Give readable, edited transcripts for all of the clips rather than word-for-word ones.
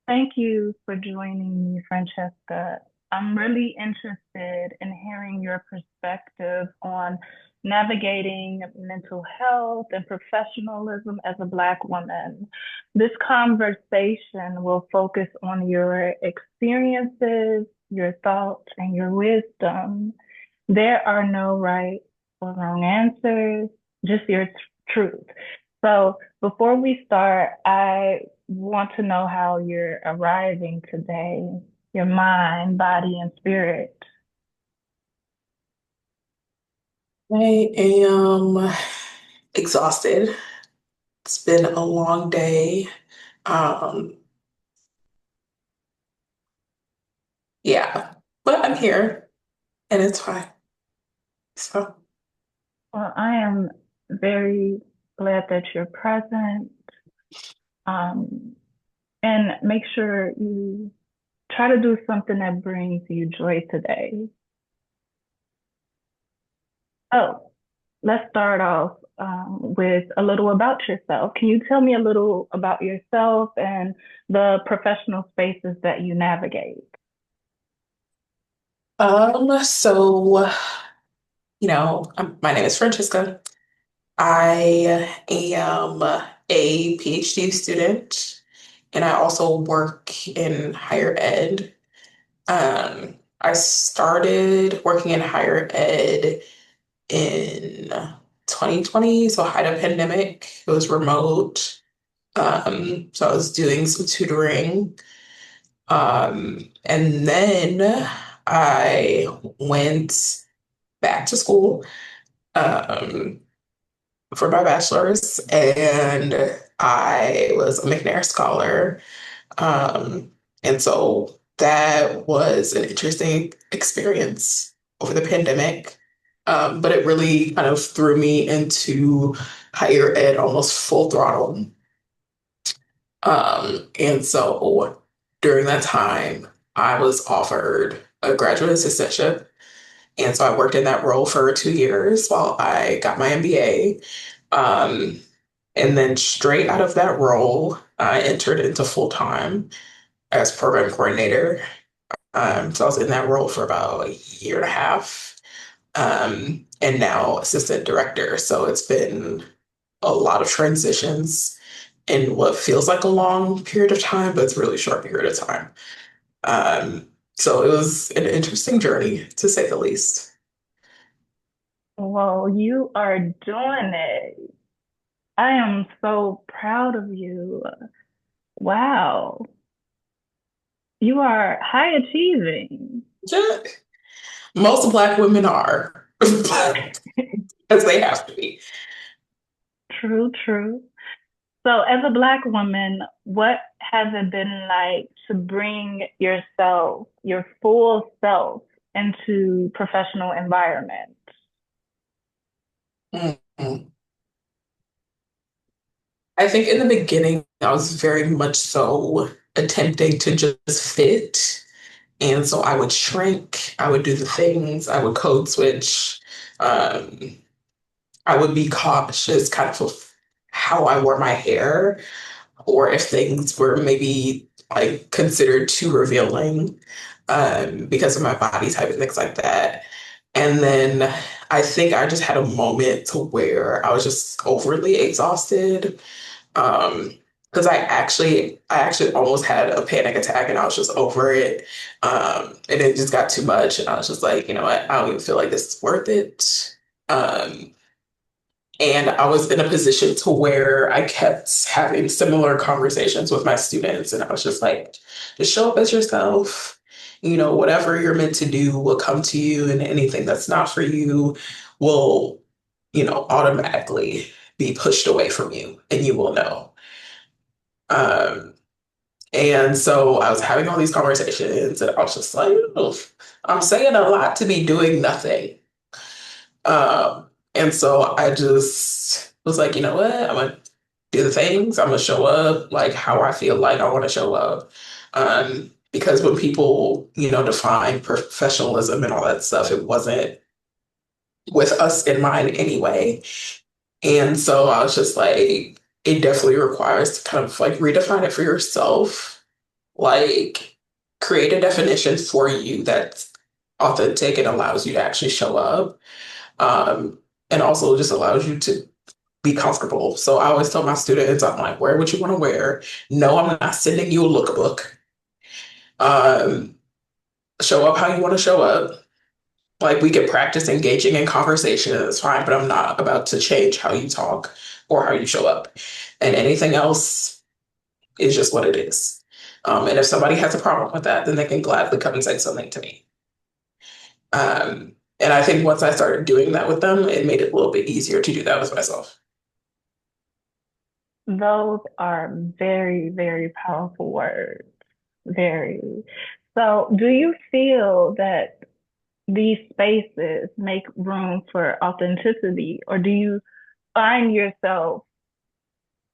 Thank you for joining me, Francesca. I'm really interested in hearing your perspective on navigating mental health and professionalism as a Black woman. This conversation will focus on your experiences, your thoughts, and your wisdom. There are no right or wrong answers, just your truth. So before we start, I want to know how you're arriving today, your mind, body, and spirit. I am exhausted. It's been a long day. Um, yeah, but I'm here and it's fine. So, Well, I am very glad that you're present. Um, and make sure you try to do something that brings you joy today. Oh, let's start off with a little about yourself. Can you tell me a little about yourself and the professional spaces that you navigate? so, my name is Francesca. I am a PhD student and I also work in higher ed. I started working in higher ed in 2020, so height of pandemic. It was remote. So I was doing some tutoring. And then I went back to school um, for my bachelor's, and I was a McNair Scholar. Um, and so that was an interesting experience over the pandemic. But it really kind of threw me into higher ed almost full throttle. And so during that time, I was offered a graduate assistantship. And so I worked in that role for 2 years while I got my MBA. Um, and then straight out of that role, I entered into full time as program coordinator. So I was in that role for about a year and a half, and now assistant director. So it's been a lot of transitions in what feels like a long period of time, but it's a really short period of time. Um, so it was an interesting journey, to say the least. Well, you are doing it. I am so proud of you. Wow. You are high achieving. Yeah, most Black women are, as they have to be. True, true. So, as a Black woman, what has it been like to bring yourself, your full self, into professional environment? Mhm. I think in the beginning, I was very much so attempting to just fit. And so I would shrink, I would do the things, I would code switch. Um, I would be cautious kind of how I wore my hair, or if things were maybe like considered too revealing because of my body type and things like that. And then I think I just had a moment to where I was just overly exhausted. Um, because I actually almost had a panic attack and I was just over it. And it just got too much. And I was just like, you know what? I don't even feel like this is worth it. Um, and I was in a position to where I kept having similar conversations with my students. And I was just like, just show up as yourself. Whatever you're meant to do will come to you, and anything that's not for you will, automatically be pushed away from you, and you will know. Um, and so I was having all these conversations, and I was just like, "Oh, I'm saying a lot to be doing nothing." And so I just was like, you know what? I'm gonna do the things. I'm gonna show up like how I feel like I want to show up. Because when people, define professionalism and all that stuff, it wasn't with us in mind anyway. And so I was just like, it definitely requires to kind of like redefine it for yourself Like, create a definition for you that's authentic and allows you to actually show up. Um, and also just allows you to be comfortable. So I always tell my students, I'm like, wear what you want to wear. No, I'm not sending you a lookbook. Um, Show up how you want to show up. Like we can practice engaging in conversation, it's fine, but I'm not about to change how you talk or how you show up. And anything else is just what it is. And if somebody has a problem with that, then they can gladly come and say something to me. And I think once I started doing that with them, it made it a little bit easier to do that with myself. Those are very, very powerful words. Very. So, do you feel that these spaces make room for authenticity, or do you find yourself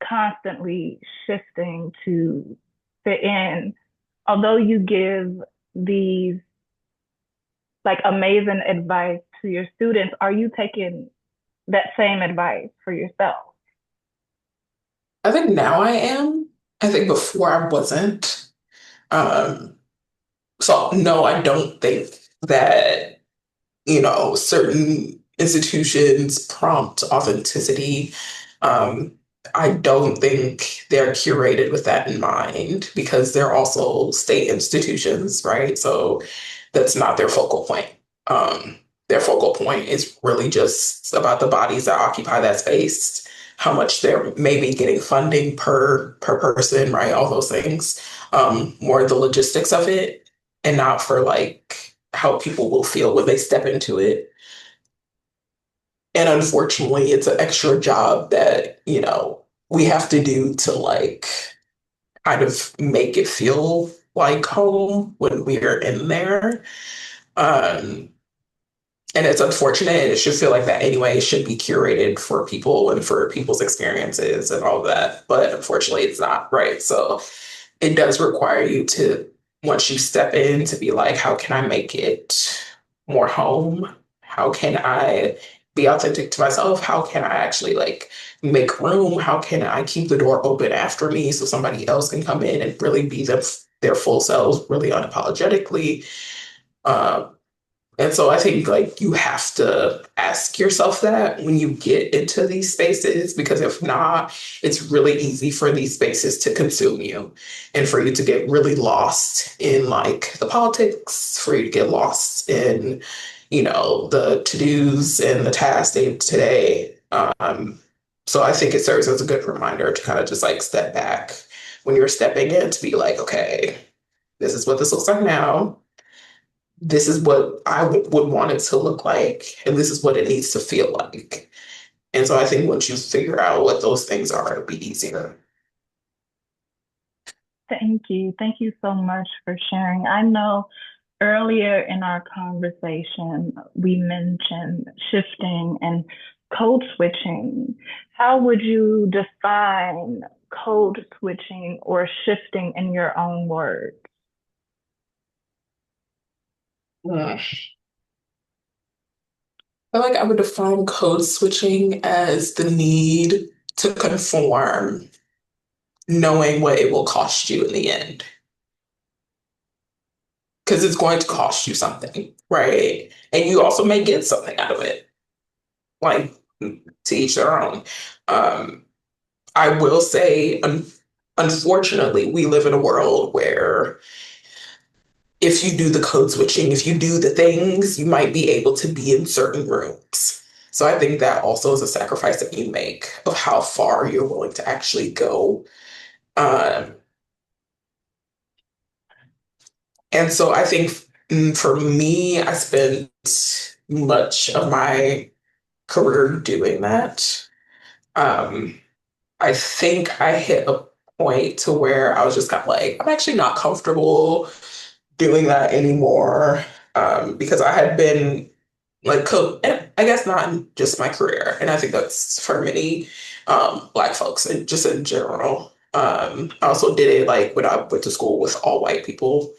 constantly shifting to fit in? Although you give these like amazing advice to your students, are you taking that same advice for yourself? I think now I am. I think before I wasn't. Um, so no, I don't think that, certain institutions prompt authenticity. Um, I don't think they're curated with that in mind because they're also state institutions, right? So that's not their focal point. Um, their focal point is really just about the bodies that occupy that space, how much they're maybe getting funding per person, right? All those things. More the logistics of it and not for like how people will feel when they step into it. And unfortunately, it's an extra job that, we have to do to like kind of make it feel like home when we're in there. Um, and it's unfortunate. It should feel like that anyway. It should be curated for people and for people's experiences and all of that. But unfortunately, it's not, right? So it does require you to, once you step in, to be like, how can I make it more home? How can I be authentic to myself? How can I actually like make room? How can I keep the door open after me so somebody else can come in and really be their full selves, really unapologetically? Um, and so I think like you have to ask yourself that when you get into these spaces, because if not, it's really easy for these spaces to consume you and for you to get really lost in like the politics, for you to get lost in, the to-dos and the tasks day to day. So I think it serves as a good reminder to kind of just like step back when you're stepping in to be like, okay, this is what this looks like now, this is what I would want it to look like, and this is what it needs to feel like. And so I think once you figure out what those things are, it'll be easier. Thank you. Thank you so much for sharing. I know earlier in our conversation, we mentioned shifting and code switching. How would you define code switching or shifting in your own words? Mm. I feel like I would define code switching as the need to conform, knowing what it will cost you in the end. Because it's going to cost you something, right? And you also may get something out of it, like to each their own. Um, I will say, unfortunately, we live in a world where if you do the code switching, if you do the things, you might be able to be in certain rooms. So I think that also is a sacrifice that you make of how far you're willing to actually go. Um, and so I think for me, I spent much of my career doing that. Um, I think I hit a point to where I was just kind of like, I'm actually not comfortable doing that anymore, because I had been like, and I guess not in just my career, and I think that's for many Black folks and just in general. I also did it like when I went to school with all white people,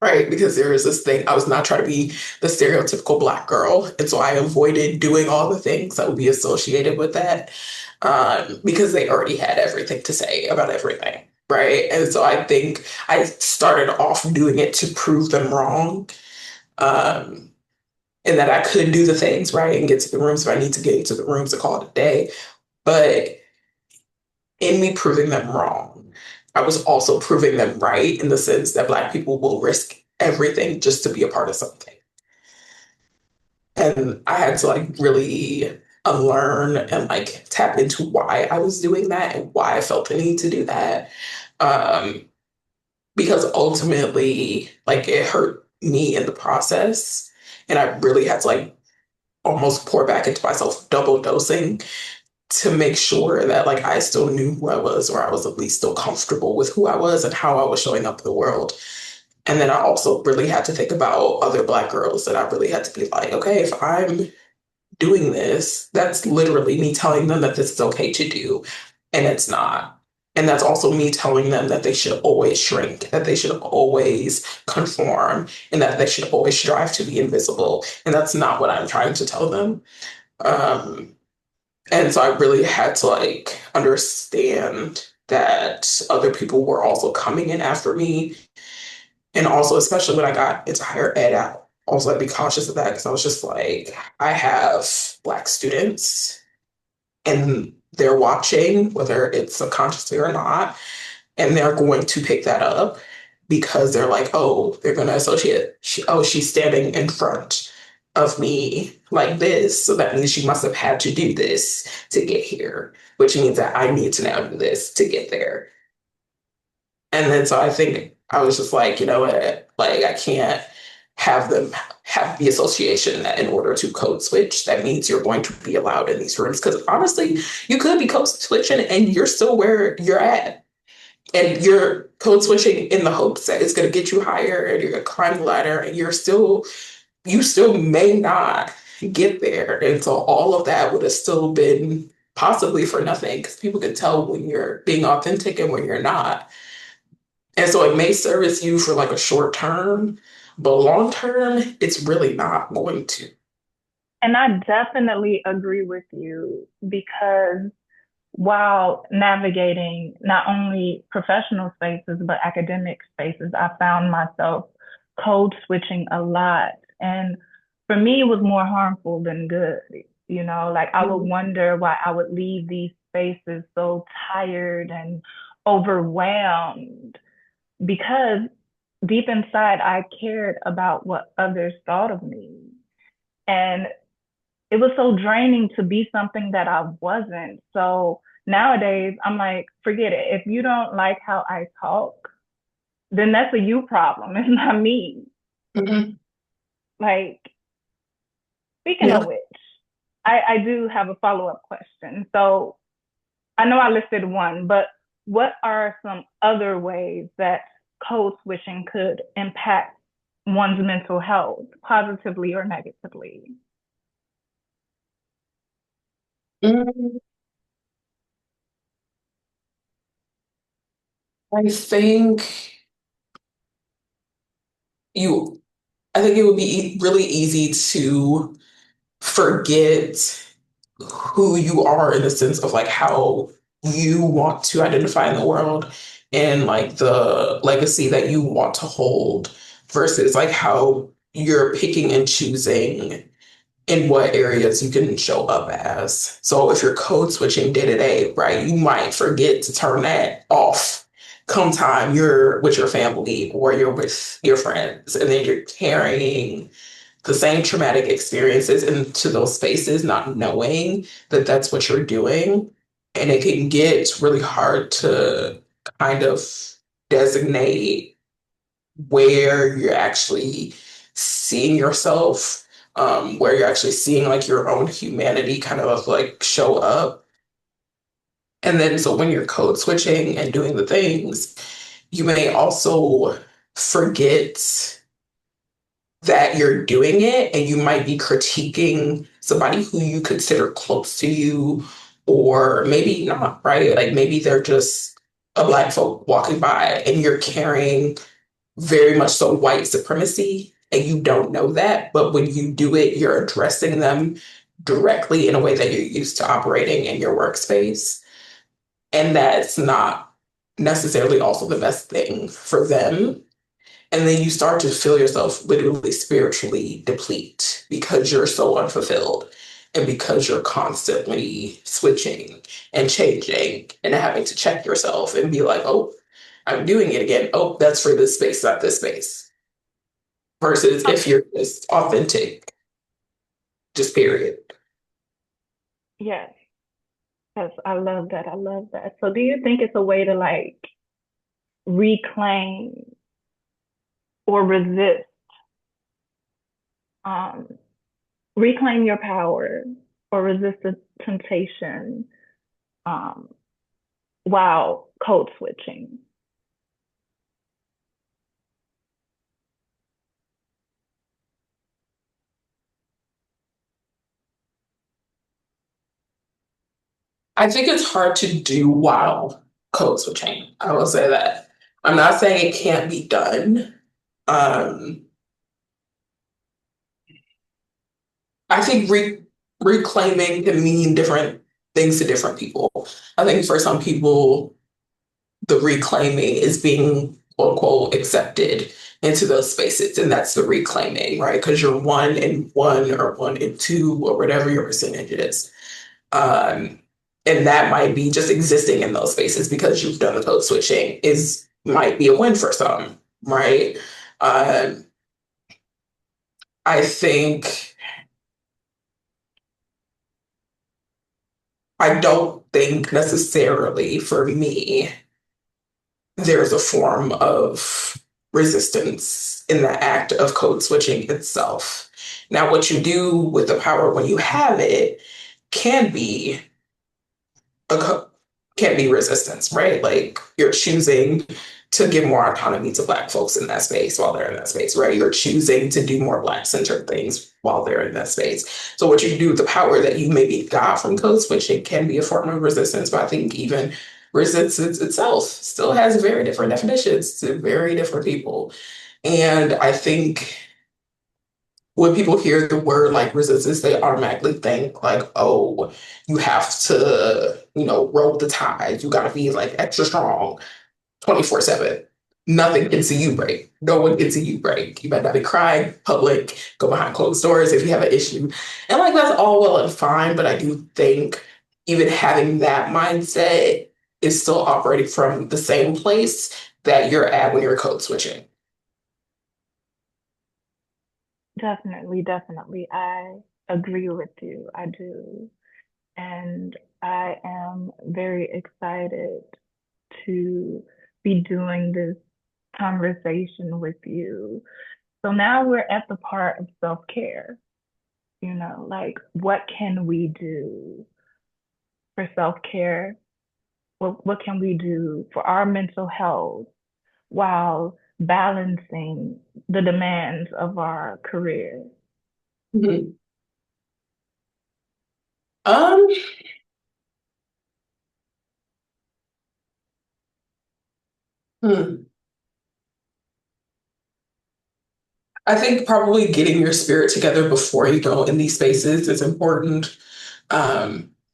right? Because there is this thing, I was not trying to be the stereotypical Black girl, and so I avoided doing all the things that would be associated with that, because they already had everything to say about everything. right? And so I think I started off doing it to prove them wrong. Um, and that I could do the things, right, and get to the rooms if I need to get into the rooms to call it a day. But in me proving them wrong, I was also proving them right in the sense that Black people will risk everything just to be a part of something. And I had to like really unlearn and like tap into why I was doing that and why I felt the need to do that. Um, because ultimately, like it hurt me in the process. And I really had to like almost pour back into myself, double dosing to make sure that like I still knew who I was, or I was at least still comfortable with who I was and how I was showing up in the world. And then I also really had to think about other Black girls that I really had to be like, okay, if I'm doing this, that's literally me telling them that this is okay to do, and it's not. And that's also me telling them that they should always shrink, that they should always conform, and that they should always strive to be invisible. And that's not what I'm trying to tell them. Um, and so I really had to like understand that other people were also coming in after me. And also, especially when I got into higher ed, I also had to be cautious of that because I was just like, I have Black students and they're watching, whether it's subconsciously or not, and they're going to pick that up because they're like, oh, they're going to associate, oh, she's standing in front of me like this. So that means she must have had to do this to get here, which means that I need to now do this to get there. And then so I think I was just like, you know what, like I can't have them have the association that in order to code switch, that means you're going to be allowed in these rooms. Because honestly, you could be code switching and you're still where you're at. And you're code switching in the hopes that it's going to get you higher and you're going to climb the ladder and you still may not get there. And so all of that would have still been possibly for nothing because people can tell when you're being authentic and when you're not. And so it may service you for like a short term, but long term, it's really not going to. And I definitely agree with you because while navigating not only professional spaces, but academic spaces, I found myself code switching a lot. And for me, it was more harmful than good. You know, like I would Mhm. wonder why I would leave these spaces so tired and overwhelmed because deep inside, I cared about what others thought of me. And it was so draining to be something that I wasn't. So nowadays, I'm like, forget it. If you don't like how I talk, then that's a you problem. It's not me. Mhm. Like, speaking of Yeah. which, I do have a follow up question. So I know I listed one, but what are some other ways that code switching could impact one's mental health positively or negatively? Mm, I think you, I think it would be really easy to forget who you are in the sense of like how you want to identify in the world and like the legacy that you want to hold versus like how you're picking and choosing in what areas you can show up as. So if you're code switching day to day, right, you might forget to turn that off come time you're with your family or you're with your friends, and then you're carrying the same traumatic experiences into those spaces, not knowing that that's what you're doing. And it can get really hard to kind of designate where you're actually seeing yourself, where you're actually seeing like your own humanity kind of like show up. And then so when you're code switching and doing the things, you may also forget that you're doing it and you might be critiquing somebody who you consider close to you or maybe not, right? Like maybe they're just a Black folk walking by and you're carrying very much so white supremacy and you don't know that, but when you do it, you're addressing them directly in a way that you're used to operating in your workspace. And that's not necessarily also the best thing for them. And then you start to feel yourself literally spiritually deplete because you're so unfulfilled and because you're constantly switching and changing and having to check yourself and be like, oh, I'm doing it again. Oh, that's for this space, not this space. Versus if you're just authentic, just period. Yes, yes, I love that. I love that. So do you think it's a way to like reclaim or resist, um, reclaim your power or resist the temptation, um, while code switching? I think it's hard to do while code switching. I will say that. I'm not saying it can't be done. Um, I think reclaiming can mean different things to different people. I think for some people, the reclaiming is being quote unquote accepted into those spaces, and that's the reclaiming, right? Because you're one in one or one in two or whatever your percentage is. Um, and that might be just existing in those spaces because you've done the code switching is might be a win for some, right? Um, I think I don't think necessarily for me there's a form of resistance in the act of code switching itself. Now, what you do with the power when you have it can be a can be resistance, right? Like you're choosing to give more autonomy to Black folks in that space while they're in that space, right? You're choosing to do more Black centered things while they're in that space. So what you do, the power that you maybe got from code switching can be a form of resistance, but I think even resistance itself still has very different definitions to very different people. And I think when people hear the word like resistance, they automatically think like, oh, you have to, roll the tide. You got to be like extra strong 24/7. Nothing can see you break. No one can see you break. You better not be crying public, go behind closed doors if you have an issue. And like that's all well and fine, but I do think even having that mindset is still operating from the same place that you're at when you're code switching. Definitely, definitely. I agree with you. I do. And I am very excited to be doing this conversation with you. So now we're at the part of self-care, like what can we do for self-care? What can we do for our mental health while balancing the demands of our career? Mhm. Um, hmm. I think probably getting your spirit together before you go in these spaces is important.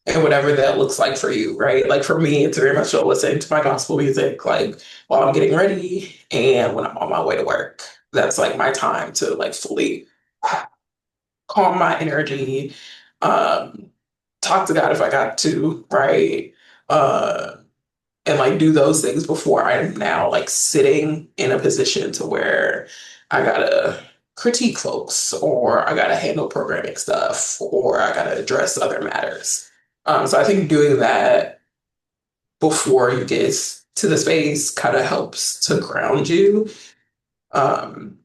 And whatever that looks like for you, right? Like for me, it's very much so listening to my gospel music, like while I'm getting ready and when I'm on my way to work. That's like my time to like fully calm my energy, um, talk to God if I got to, right? Uh, and like do those things before I'm now like sitting in a position to where I gotta critique folks or I gotta handle programming stuff or I gotta address other matters. So I think doing that before you get to the space kind of helps to ground you. Um,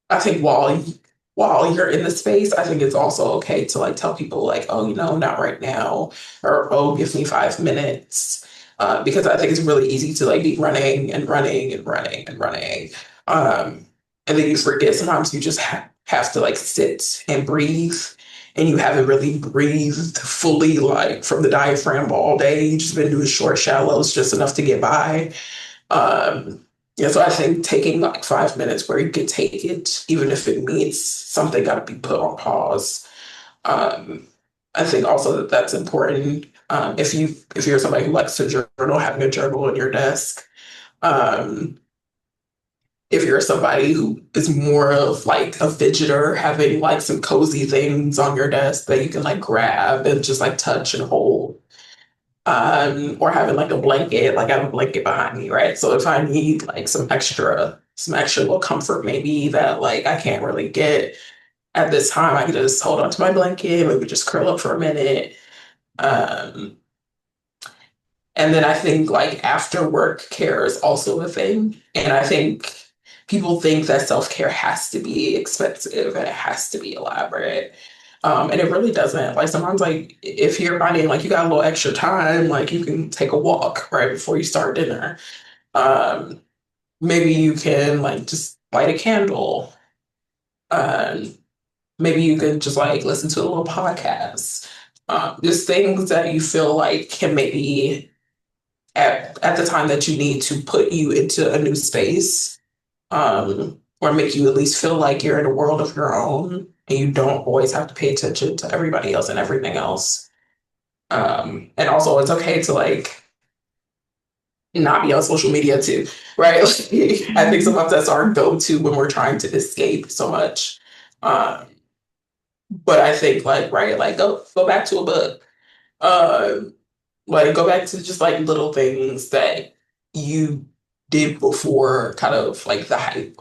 I think while you're in the space, I think it's also okay to like tell people like, oh, not right now, or oh, give me 5 minutes, because I think it's really easy to like be running and running and running and running, and then you forget sometimes you just have to like sit and breathe, and you haven't really breathed fully like from the diaphragm all day. You just been doing short shallows just enough to get by. Um, yeah, so I think taking like 5 minutes where you can take it, even if it means something got to be put on pause. Um, I think also that that's important. If you're somebody who likes to journal, having a journal on your desk, Um, if you're somebody who is more of like a fidgeter, having like some cozy things on your desk that you can like grab and just like touch and hold. Or having like a blanket, like I have a blanket behind me, right? So if I need like some extra little comfort maybe that like I can't really get at this time, I can just hold on to my blanket, maybe just curl up for a minute. Um, and then I think like after work care is also a thing. And I think people think that self-care has to be expensive and it has to be elaborate. And it really doesn't. Like sometimes like if you're finding like you got a little extra time, like you can take a walk right before you start dinner. Um, maybe you can like just light a candle. Um, maybe you can just like listen to a little podcast. Just things that you feel like can maybe at the time that you need to put you into a new space, or make you at least feel like you're in a world of your own and you don't always have to pay attention to everybody else and everything else. And also it's okay to like not be on social media too, right? Like, I think sometimes that's our go-to when we're trying to escape so much. Um, but I think like, right, like go back to a book. Um, like go back to just like little things that you did before kind of like the hype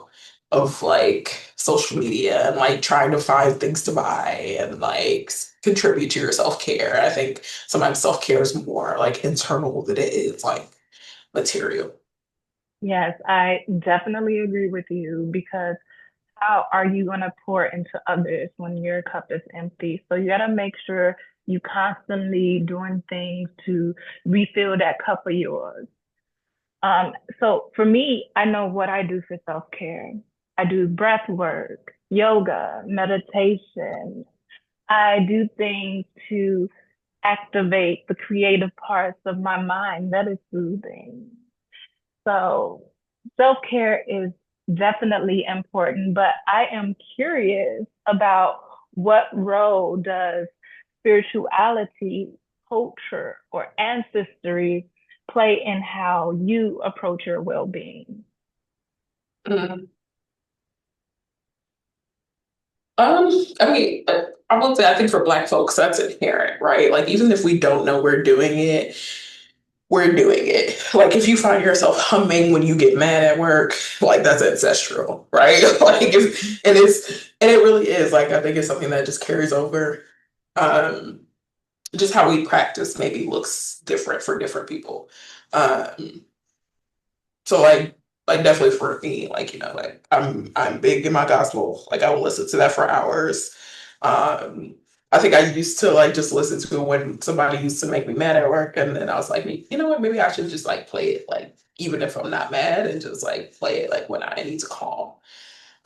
of like social media and like trying to find things to buy and like contribute to your self-care. I think sometimes self-care is more like internal than it is like material. Yes, I definitely agree with you because how are you going to pour into others when your cup is empty? So you got to make sure you constantly doing things to refill that cup of yours. So for me, I know what I do for self-care. I do breath work, yoga, meditation. I do things to activate the creative parts of my mind that is soothing. So self-care is definitely important, but I am curious about what role does spirituality, culture, or ancestry play in how you approach your well-being? Mhm. Um, I mean, I will say I think for Black folks that's inherent, right? Like even if we don't know we're doing it. Like if you find yourself humming when you get mad at work, like that's ancestral, right? And it really is. Like I think it's something that just carries over. Um, just how we practice maybe looks different for different people. Um, so like definitely for me, like like I'm big in my gospel. Like I will listen to that for hours. Um, I think I used to like just listen to it when somebody used to make me mad at work, and then I was like, you know what, maybe I should just like play it like even if I'm not mad and just like play it like when I need to calm.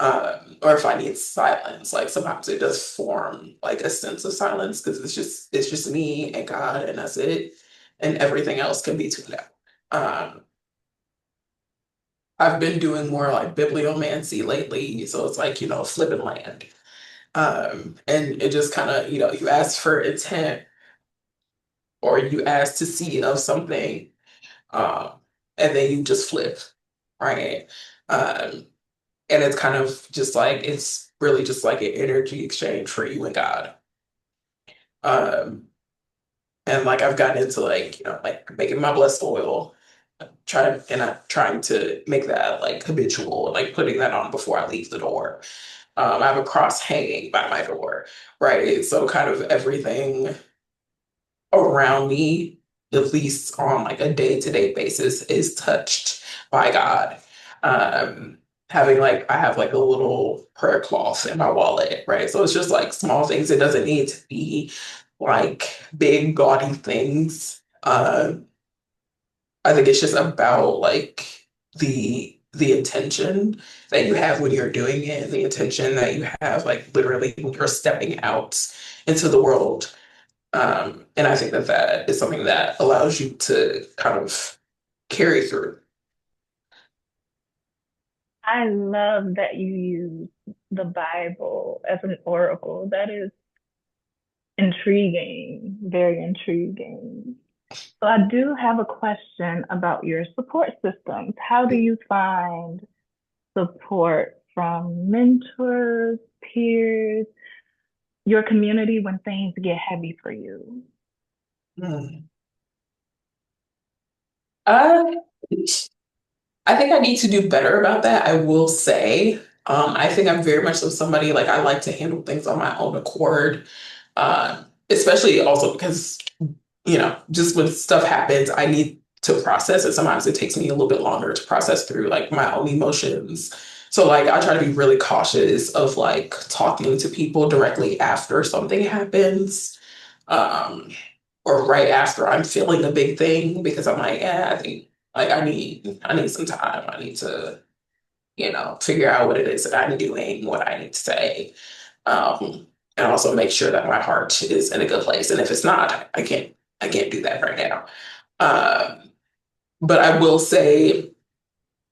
Or if I need silence, like sometimes it does form like a sense of silence because it's just me and God and that's it, and everything else can be tuned out. Um, I've been doing more like bibliomancy lately. So it's like, flipping land. And it just kind of, you ask for intent or you ask to see of something, um, and then you just flip, right? Um, and it's kind of just like, it's really just like an energy exchange for you and God. Um, and like I've gotten into like, like making my blessed oil, I'm trying to make that like habitual, like putting that on before I leave the door. I have a cross hanging by my door, right? So kind of everything around me, at least on like a day-to-day basis, is touched by God. Um, having like I have like a little prayer cloth in my wallet, right? So it's just like small things. It doesn't need to be like big gaudy things. I think it's just about like the intention that you have when you're doing it, and the intention that you have like literally when you're stepping out into the world. And I think that that is something that allows you to kind of carry through. I love that you use the Bible as an oracle. That is intriguing, very intriguing. So I do have a question about your support systems. How do you find support from mentors, peers, your community when things get heavy for you? Hmm. Uh, I think I need to do better about that. I will say, I think I'm very much so somebody like I like to handle things on my own accord, especially also because just when stuff happens, I need to process it. Sometimes it takes me a little bit longer to process through like my own emotions. So like I try to be really cautious of like talking to people directly after something happens. Um, or right after I'm feeling a big thing because I'm like, yeah, I think like I need some time. I need to, figure out what it is that I'm doing, what I need to say. And also make sure that my heart is in a good place. And if it's not, I can't do that right now. Um, but I will say,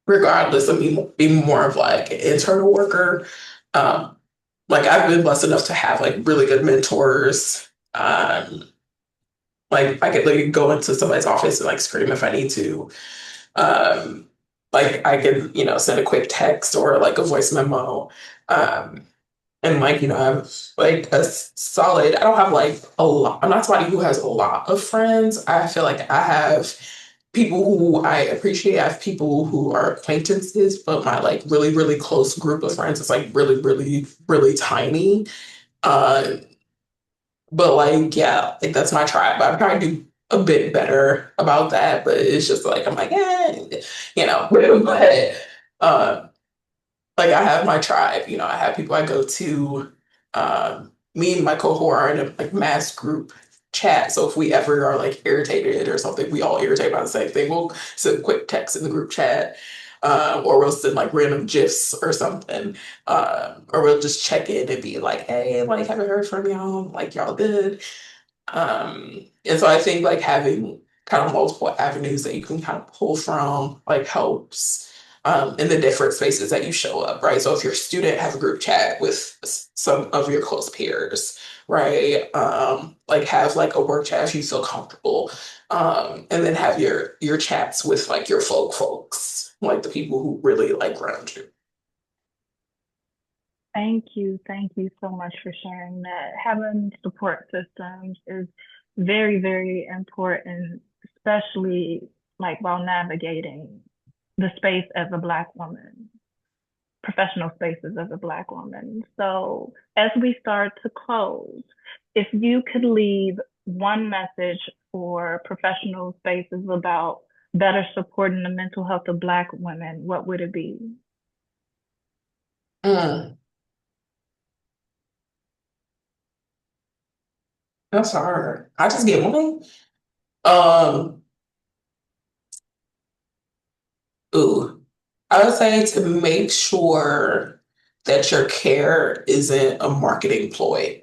regardless of me being more of like an internal worker, um, like I've been blessed enough to have like really good mentors. Like I could like go into somebody's office and like scream if I need to. Um, like I can, send a quick text or like a voice memo. Um, and like, I have like solid, I don't have like a lot, I'm not somebody who has a lot of friends. I feel like I have people who I appreciate. I have people who are acquaintances, but my like really, really close group of friends is like really, really, really tiny. Uh, but like, yeah, like that's my tribe. I'm trying to do a bit better about that, but it's just like I'm like, you know, but uh, like I have my tribe, I have people I go to. Me and my cohort are in a like mass group chat. So if we ever are like irritated or something, we all irritate by the same thing. We'll send quick text in the group chat. Or we'll send like random GIFs or something. Or we'll just check in and be like, hey, like, haven't heard from y'all. Like, y'all good? And so I think like having kind of multiple avenues that you can kind of pull from like helps in the different spaces that you show up, right? So if your student have a group chat with some of your close peers, right? Like have like a work chat if you feel comfortable. And then have your chats with like your folks, like the people who really like ground you. Thank you. Thank you so much for sharing that. Having support systems is very, very important, especially like while navigating the space as a Black woman, professional spaces as a Black woman. So, as we start to close, if you could leave one message for professional spaces about better supporting the mental health of Black women, what would it be? Mm, that's hard. I just get one. Um, Ooh, I would say to make sure that your care isn't a marketing ploy.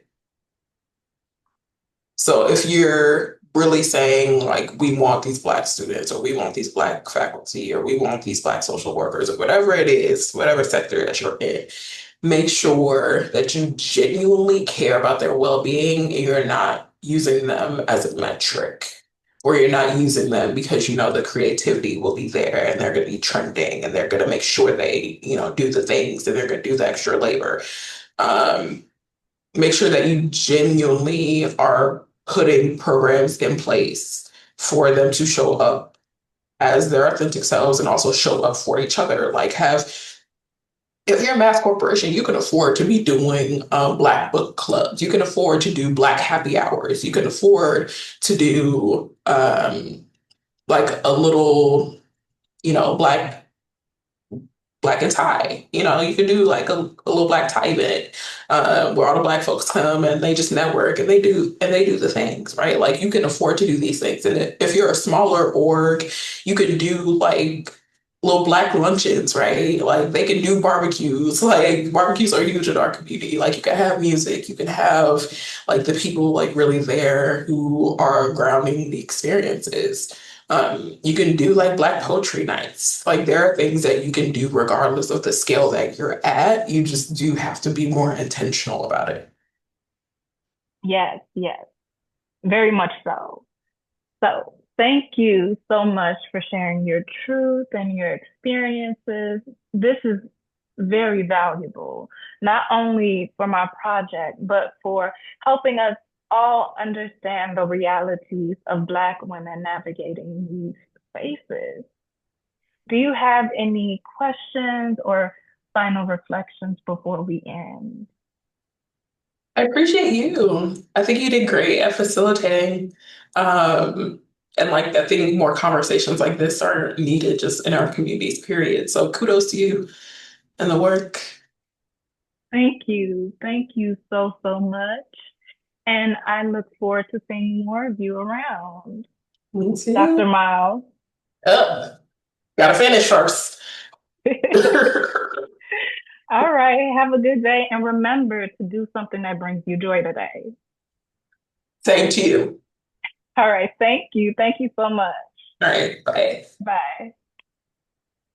So if you're really saying like we want these black students or we want these black faculty or we want these black social workers or whatever it is, whatever sector that you're in, make sure that you genuinely care about their well-being and you're not using them as a metric. Or you're not using them because you know the creativity will be there and they're going to be trending and they're going to make sure they, do the things and they're going to do the extra labor. Um, Make sure that you genuinely are putting programs in place for them to show up as their authentic selves and also show up for each other. Like have if you're a mass corporation, you can afford to be doing Black book clubs. You can afford to do Black happy hours. You can afford to do like a little, Black and tie. You can do like a little black tie event where all the black folks come and they just network and they do the things, right? Like you can afford to do these things. And if you're a smaller org, you can do like little black luncheons, right? Like they can do barbecues. Like barbecues are huge in our community. Like you can have music, you can have like the people like really there who are grounding the experiences. You can do like Black poetry nights. Like there are things that you can do regardless of the scale that you're at. You just do have to be more intentional about it. Yes, yes, very much so. So, Thank you so much for sharing your truth and your experiences. This is very valuable, not only for my project, but for helping us all understand the realities of Black women navigating these spaces. Do you have any questions or final reflections before we end? I appreciate you. I think you did great at facilitating. Um, and like I think more conversations like this are needed just in our communities, period. So kudos to you and the work. Thank you. Thank you so, so much. And I look forward to seeing more of you around. Me Dr. too. Miles. Oh, gotta finish first. All right. Have a good day. And remember to do something that brings you joy today. Same to you. All right. Thank you. Thank you so much. All right, bye. Bye.